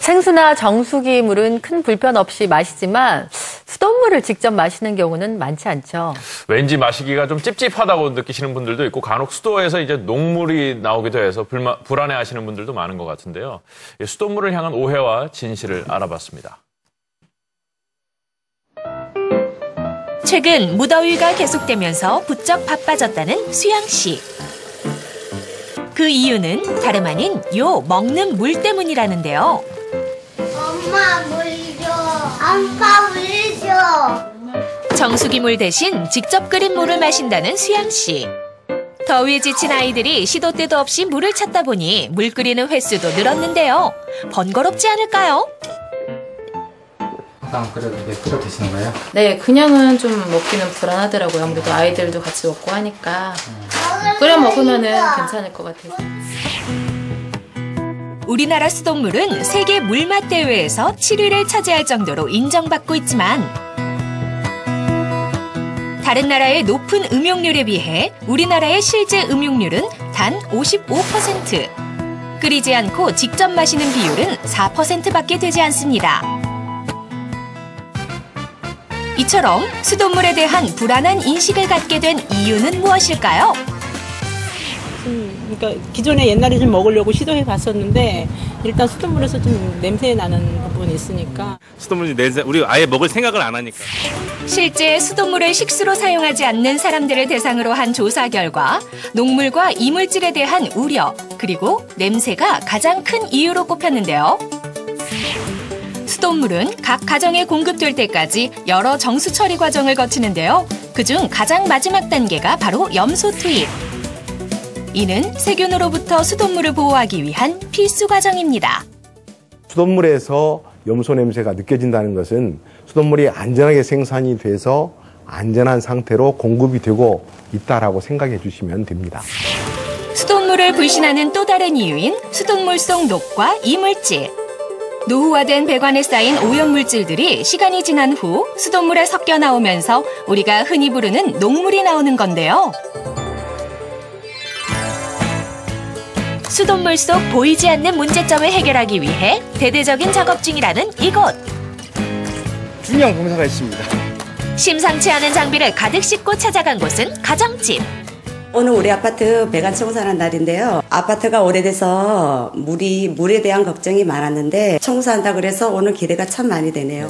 생수나 정수기 물은 큰 불편 없이 마시지만 수돗물을 직접 마시는 경우는 많지 않죠. 왠지 마시기가 좀 찝찝하다고 느끼시는 분들도 있고 간혹 수도에서 이제 녹물이 나오기도 해서 불안해하시는 분들도 많은 것 같은데요. 수돗물을 향한 오해와 진실을 알아봤습니다. 최근 무더위가 계속되면서 부쩍 바빠졌다는 수양 씨. 그 이유는 다름 아닌 요 먹는 물 때문이라는데요. 엄마 물 줘. 아빠 물 줘. 정수기 물 대신 직접 끓인 물을 마신다는 수양 씨. 더위에 지친 아이들이 시도 때도 없이 물을 찾다 보니 물 끓이는 횟수도 늘었는데요. 번거롭지 않을까요? 항상 끓여 드시는 거예요? 네, 그냥은 좀 먹기는 불안하더라고요. 아무래도 아이들도 같이 먹고 하니까 끓여 먹으면은 괜찮을 것 같아서. 우리나라 수돗물은 세계 물맛 대회에서 7위를 차지할 정도로 인정받고 있지만 다른 나라의 높은 음용률에 비해 우리나라의 실제 음용률은 단 55%. 끓이지 않고 직접 마시는 비율은 4%밖에 되지 않습니다. 이처럼 수돗물에 대한 불안한 인식을 갖게 된 이유는 무엇일까요? 그러니까 기존에 옛날에 좀 먹으려고 시도해 봤었는데 일단 수돗물에서 좀 냄새 나는 부분이 있으니까. 수돗물이 냄새, 우리 아예 먹을 생각을 안 하니까. 실제 수돗물을 식수로 사용하지 않는 사람들을 대상으로 한 조사 결과 녹물과 이물질에 대한 우려, 그리고 냄새가 가장 큰 이유로 꼽혔는데요. 수돗물은 각 가정에 공급될 때까지 여러 정수 처리 과정을 거치는데요. 그중 가장 마지막 단계가 바로 염소 투입. 이는 세균으로부터 수돗물을 보호하기 위한 필수 과정입니다. 수돗물에서 염소 냄새가 느껴진다는 것은 수돗물이 안전하게 생산이 돼서 안전한 상태로 공급이 되고 있다라고 생각해 주시면 됩니다. 수돗물을 불신하는 또 다른 이유인 수돗물 속 녹과 이물질. 노후화된 배관에 쌓인 오염물질들이 시간이 지난 후 수돗물에 섞여 나오면서 우리가 흔히 부르는 녹물이 나오는 건데요. 수돗물 속 보이지 않는 문제점을 해결하기 위해 대대적인 작업 중이라는 이곳. 중요한 공사가 있습니다. 심상치 않은 장비를 가득 싣고 찾아간 곳은 가정집. 오늘 우리 아파트 배관 청소하는 날인데요. 아파트가 오래돼서 물에 대한 걱정이 많았는데 청소한다 그래서 오늘 기대가 참 많이 되네요.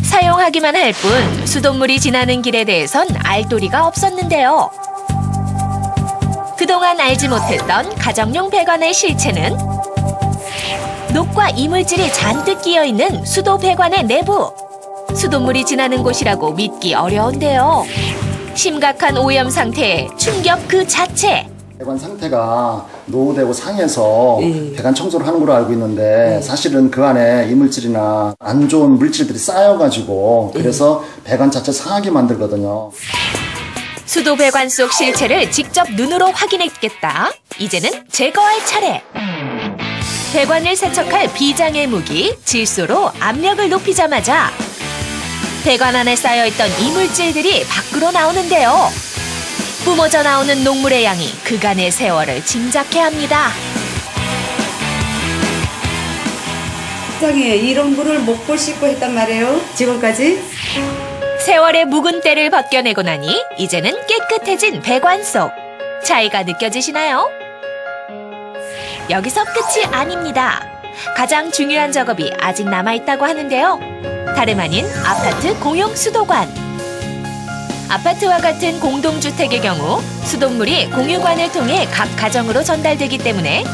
사용하기만 할 뿐 수돗물이 지나는 길에 대해선 알도리가 없었는데요. 그동안 알지 못했던 가정용 배관의 실체는 녹과 이물질이 잔뜩 끼어있는 수도 배관의 내부. 수돗물이 지나는 곳이라고 믿기 어려운데요. 심각한 오염 상태에 충격 그 자체. 배관 상태가 노후되고 상해서 배관 청소를 하는 걸로 알고 있는데 사실은 그 안에 이물질이나 안 좋은 물질들이 쌓여가지고 그래서 배관 자체 상하게 만들거든요. 수도 배관 속 실체를 직접 눈으로 확인했겠다. 이제는 제거할 차례. 배관을 세척할 비장의 무기 질소로 압력을 높이자마자 배관 안에 쌓여있던 이물질들이 밖으로 나오는데요. 뿜어져 나오는 녹물의 양이 그간의 세월을 짐작케 합니다. 세상에 이런 물을 먹고 씻고 했단 말이에요. 지금까지. 세월의 묵은 때를 벗겨내고 나니 이제는 깨끗해진 배관 속. 차이가 느껴지시나요? 여기서 끝이 아닙니다. 가장 중요한 작업이 아직 남아있다고 하는데요. 다름 아닌 아파트 공용 수도관. 아파트와 같은 공동주택의 경우 수돗물이 공유관을 통해 각 가정으로 전달되기 때문에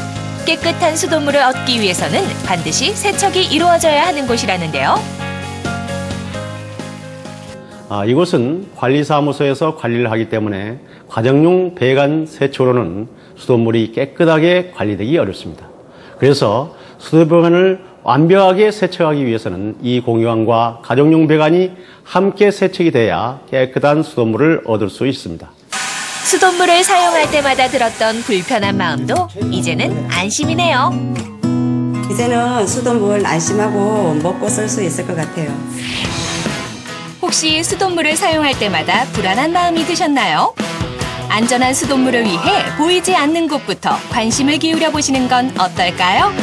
깨끗한 수돗물을 얻기 위해서는 반드시 세척이 이루어져야 하는 곳이라는데요. 이곳은 관리사무소에서 관리를 하기 때문에 가정용 배관 세척로는 수돗물이 깨끗하게 관리되기 어렵습니다. 그래서 수도배관을 완벽하게 세척하기 위해서는 이 공유관과 가정용 배관이 함께 세척이 돼야 깨끗한 수돗물을 얻을 수 있습니다. 수돗물을 사용할 때마다 들었던 불편한 마음도 이제는 안심이네요. 이제는 수돗물 안심하고 먹고 쓸 수 있을 것 같아요. 혹시 수돗물을 사용할 때마다 불안한 마음이 드셨나요? 안전한 수돗물을 위해 보이지 않는 곳부터 관심을 기울여 보시는 건 어떨까요?